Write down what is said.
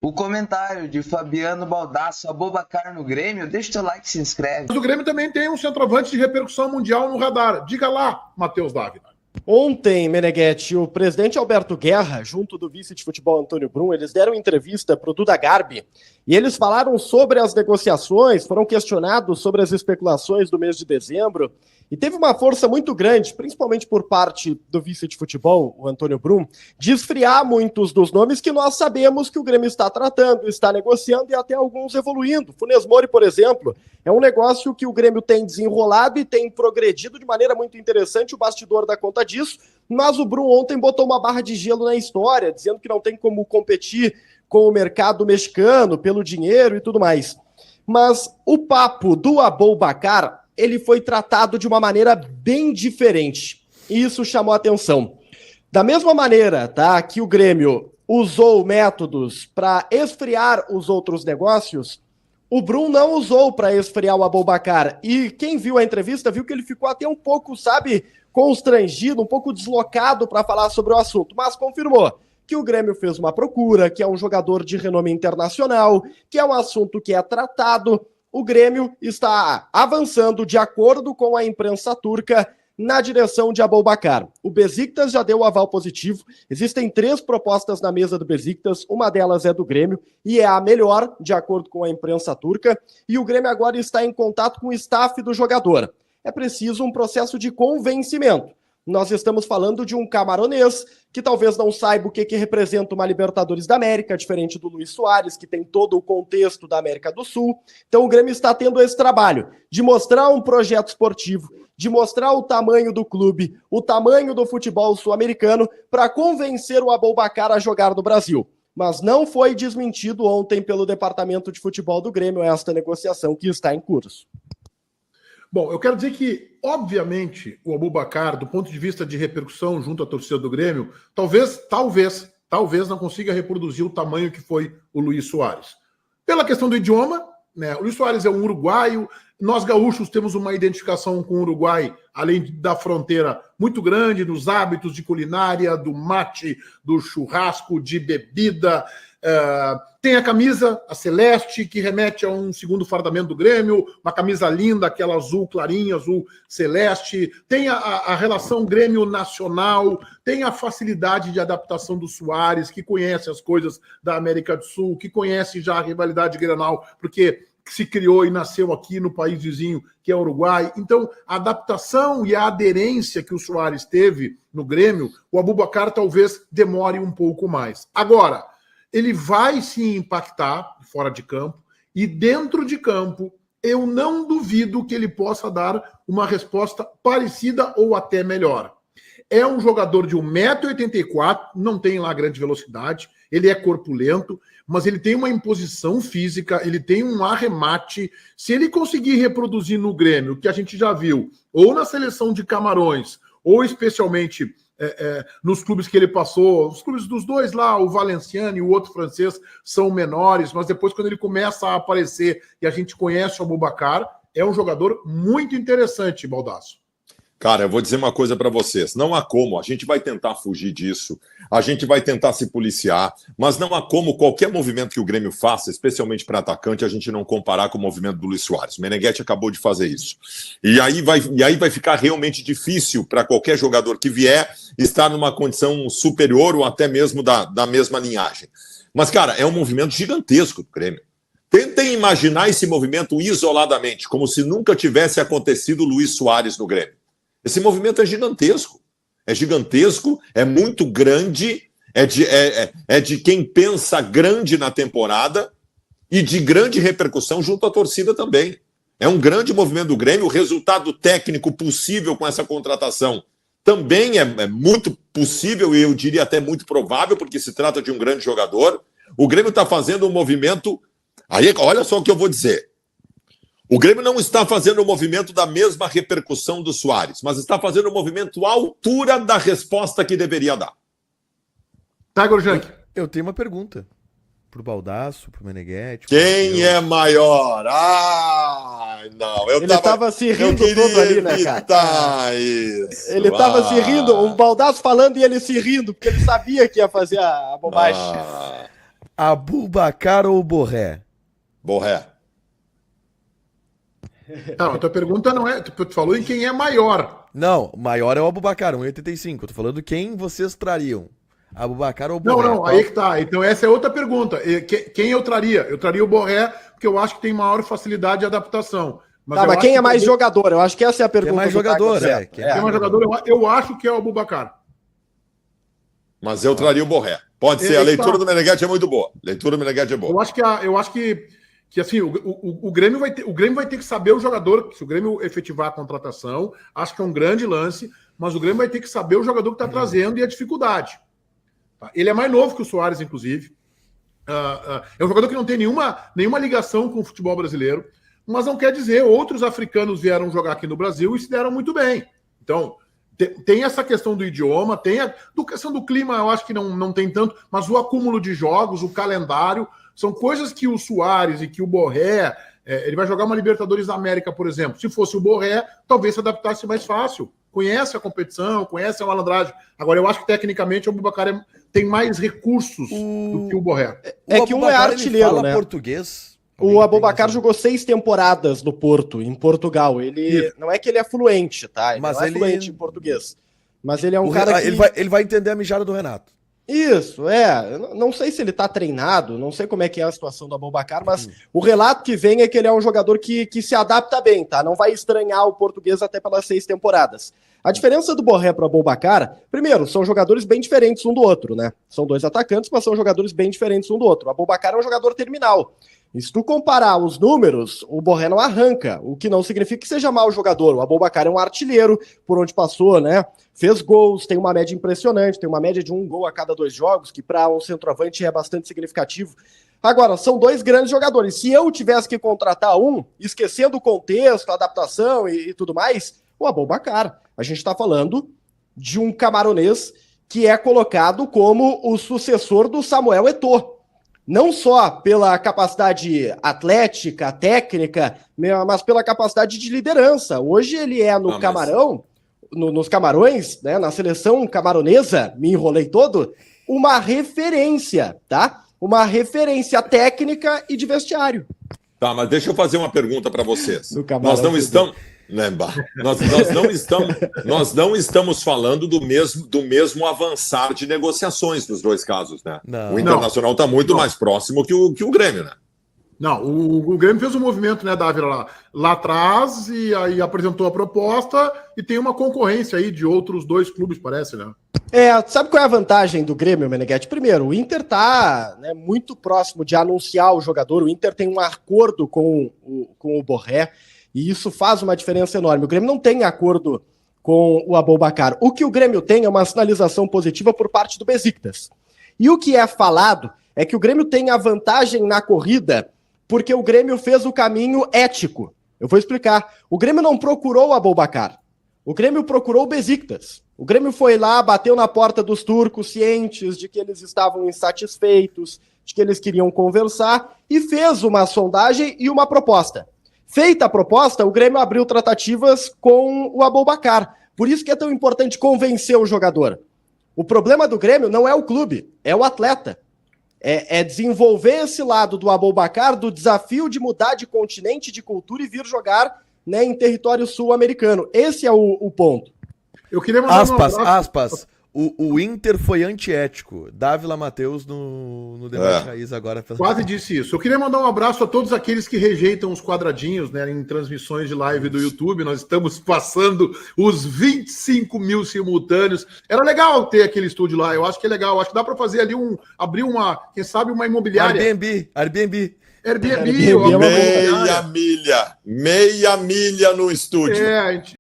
O comentário de Fabiano Baldasso, Aboubakar no Grêmio, deixa o teu like e se inscreve. Mas o Grêmio também tem um centroavante de repercussão mundial no radar. Diga lá, Matheus Dávila. Ontem, Meneghetti, o presidente Alberto Guerra, junto do vice de futebol Antônio Brum, eles deram entrevista para o Duda Garbi e eles falaram sobre as negociações, foram questionados sobre as especulações do mês de dezembro e teve uma força muito grande, principalmente por parte do vice de futebol, o Antônio Brum, de esfriar muitos dos nomes que nós sabemos que o Grêmio está tratando, está negociando e até alguns evoluindo. Funes Mori, por exemplo, é um negócio que o Grêmio tem desenrolado e tem progredido de maneira muito interessante, o bastidor dá conta disso, mas o Brum ontem botou uma barra de gelo na história, dizendo que não tem como competir com o mercado mexicano pelo dinheiro e tudo mais. Mas o papo do Aboubakar, ele foi tratado de uma maneira bem diferente. E isso chamou a atenção. Da mesma maneira, tá, que o Grêmio usou métodos para esfriar os outros negócios, o Brum não usou para esfriar o Aboubakar. E quem viu a entrevista viu que ele ficou até um pouco, sabe, constrangido, um pouco deslocado para falar sobre o assunto, mas confirmou que o Grêmio fez uma procura, que é um jogador de renome internacional, que é um assunto que é tratado. O Grêmio está avançando de acordo com a imprensa turca na direção de Aboubakar. O Besiktas já deu o aval positivo. Existem 3 propostas na mesa do Besiktas, uma delas é do Grêmio e é a melhor, de acordo com a imprensa turca, e o Grêmio agora está em contato com o staff do jogador. É preciso um processo de convencimento. Nós estamos falando de um camaronês que talvez não saiba o que representa uma Libertadores da América, diferente do Luis Soares, que tem todo o contexto da América do Sul. Então o Grêmio está tendo esse trabalho de mostrar um projeto esportivo, de mostrar o tamanho do clube, o tamanho do futebol sul-americano, para convencer o Aboubakar a jogar no Brasil. Mas não foi desmentido ontem pelo Departamento de Futebol do Grêmio esta negociação que está em curso. Bom, eu quero dizer que, obviamente, o Aboubakar, do ponto de vista de repercussão junto à torcida do Grêmio, talvez não consiga reproduzir o tamanho que foi o Luis Soares. Pela questão do idioma, né? O Luis Soares é um uruguaio, nós gaúchos temos uma identificação com o Uruguai, além da fronteira muito grande, dos hábitos de culinária, do mate, do churrasco, de bebida. Tem a camisa, a celeste, que remete a um segundo fardamento do Grêmio, uma camisa linda, aquela azul clarinha, azul celeste. Tem a relação Grêmio nacional, tem a facilidade de adaptação do Soares, que conhece as coisas da América do Sul, que conhece já a rivalidade Grenal, porque se criou e nasceu aqui no país vizinho, que é o Uruguai. Então, a adaptação e a aderência que o Soares teve no Grêmio, o Aboubakar talvez demore um pouco mais. Agora, ele vai se impactar fora de campo e dentro de campo eu não duvido que ele possa dar uma resposta parecida ou até melhor. É um jogador de 1,84 m, não tem lá grande velocidade, ele é corpulento, mas ele tem uma imposição física, ele tem um arremate. Se ele conseguir reproduzir no Grêmio, que a gente já viu, ou na seleção de Camarões, ou especialmente nos clubes que ele passou, os clubes dos dois lá, o Valenciano e o outro francês, são menores, mas depois quando ele começa a aparecer e a gente conhece o Aboubakar, é um jogador muito interessante, Baldasso. Cara, eu vou dizer uma coisa para vocês. Não há como, a gente vai tentar fugir disso, a gente vai tentar se policiar, mas não há como qualquer movimento que o Grêmio faça, especialmente para atacante, a gente não comparar com o movimento do Luis Soares. O Meneghetti acabou de fazer isso. E aí vai ficar realmente difícil para qualquer jogador que vier estar numa condição superior ou até mesmo da mesma linhagem. Mas, cara, é um movimento gigantesco do Grêmio. Tentem imaginar esse movimento isoladamente, como se nunca tivesse acontecido o Luis Soares no Grêmio. Esse movimento é gigantesco, é muito grande, é de quem pensa grande na temporada e de grande repercussão junto à torcida também. É um grande movimento do Grêmio, o resultado técnico possível com essa contratação também é muito possível e eu diria até muito provável, porque se trata de um grande jogador. O Grêmio está fazendo um movimento... Aí, olha só o que eu vou dizer. O Grêmio não está fazendo o movimento da mesma repercussão do Soares, mas está fazendo o movimento à altura da resposta que deveria dar. Tá, Gorjank? Eu tenho uma pergunta pro Baldasso, pro Meneghetti. Quem é maior? Não. Ele tava se rindo todo ali, né, cara? Isso. Ele tava se rindo, o Baldasso falando e ele se rindo, porque ele sabia que ia fazer a bobagem. Aboubakar ou Borré? Borré. Não, a tua pergunta não é. Tu falou em quem é maior. Não, o maior é o Aboubakar, 1,85. Eu tô falando quem vocês trariam. Aboubakar ou Não, Borré? não, aí que tá. Então essa é outra pergunta. Quem eu traria? Eu traria o Borré, porque eu acho que tem maior facilidade de adaptação. Tá, mas quem é mais jogador? Eu acho que essa é a pergunta. Quem é mais jogador, Zé. Quem é mais jogador? Eu acho que é o Aboubakar. Mas eu traria o Borré. Pode ser, a leitura do Meneghetti é muito boa. Leitura do Meneghetti é boa. Eu acho que assim, o Grêmio vai ter que saber o jogador, se o Grêmio efetivar a contratação, acho que é um grande lance, mas o Grêmio vai ter que saber o jogador que está trazendo e a dificuldade. Tá? Ele é mais novo que o Soares, inclusive. É um jogador que não tem nenhuma ligação com o futebol brasileiro, mas não quer dizer, outros africanos vieram jogar aqui no Brasil e se deram muito bem. Então, tem essa questão do idioma, tem a questão do clima, eu acho que não tem tanto, mas o acúmulo de jogos, o calendário, são coisas que o Soares e que o Borré, ele vai jogar uma Libertadores da América, por exemplo. Se fosse o Borré, talvez se adaptasse mais fácil. Conhece a competição, conhece a malandragem. Agora, eu acho que tecnicamente o Aboubakar tem mais recursos do que o Borré. É que um é artilheiro, fala né? português. O Aboubakar jogou 6 temporadas no Porto, em Portugal. Ele não é que ele é fluente, tá? Ele Mas não é ele- fluente em português. Mas ele é um cara que... Ele vai entender a mijada do Renato. Isso, Eu não sei se ele tá treinado, não sei como é que é a situação do Aboubakar, mas o relato que vem é que ele é um jogador que se adapta bem, tá? Não vai estranhar o português até pelas 6 temporadas. A diferença do Borré para o Aboubakar, primeiro, são jogadores bem diferentes um do outro, né? São 2 atacantes, mas são jogadores bem diferentes um do outro. O Aboubakar é um jogador terminal. E se tu comparar os números, o Borré não arranca, o que não significa que seja mau jogador. O Aboubakar é um artilheiro por onde passou, né? Fez gols, tem uma média impressionante, tem uma média de 1 gol a cada 2 jogos, que para um centroavante é bastante significativo. Agora, são 2 grandes jogadores. Se eu tivesse que contratar um, esquecendo o contexto, a adaptação e tudo mais, o Aboubakar. A gente está falando de um camaronês que é colocado como o sucessor do Samuel Eto'o. Não só pela capacidade atlética, técnica, mas pela capacidade de liderança. Hoje ele é no Camarão, nos Camarões, né, na seleção camaronesa, me enrolei todo, uma referência, tá? Uma referência técnica e de vestiário. Tá, mas deixa eu fazer uma pergunta para vocês. Do Camarão, Nós não estamos... Nós não estamos falando do mesmo avançar de negociações nos 2 casos, né? Não. O Internacional está muito mais próximo que o Grêmio, né? Não, o Grêmio fez um movimento, né, Dávila, lá atrás, e aí apresentou a proposta, e tem uma concorrência aí de outros 2 clubes, parece, né? Sabe qual é a vantagem do Grêmio, Meneghetti? Primeiro, o Inter tá, né, muito próximo de anunciar o jogador, o Inter tem um acordo com o Borré, e isso faz uma diferença enorme. O Grêmio não tem acordo com o Aboubakar. O que o Grêmio tem é uma sinalização positiva por parte do Besiktas. E o que é falado é que o Grêmio tem a vantagem na corrida porque o Grêmio fez o caminho ético. Eu vou explicar. O Grêmio não procurou o Aboubakar. O Grêmio procurou o Besiktas. O Grêmio foi lá, bateu na porta dos turcos, cientes de que eles estavam insatisfeitos, de que eles queriam conversar, e fez uma sondagem e uma proposta. Feita a proposta, o Grêmio abriu tratativas com o Aboubakar. Por isso que é tão importante convencer o jogador. O problema do Grêmio não é o clube, é o atleta. É desenvolver esse lado do Aboubakar, do desafio de mudar de continente, de cultura e vir jogar, né, em território sul-americano. Esse é o ponto. Eu queria mandar Aspas. O Inter foi antiético. Dávila Matheus no debate raiz agora. Quase disse isso. Eu queria mandar um abraço a todos aqueles que rejeitam os quadradinhos, né, em transmissões de live do YouTube. Nós estamos passando os 25 mil simultâneos. Era legal ter aquele estúdio lá. Eu acho que é legal. Eu acho que dá para fazer ali abrir quem sabe, uma imobiliária. Airbnb. Airbnb. Meia milha no estúdio. A gente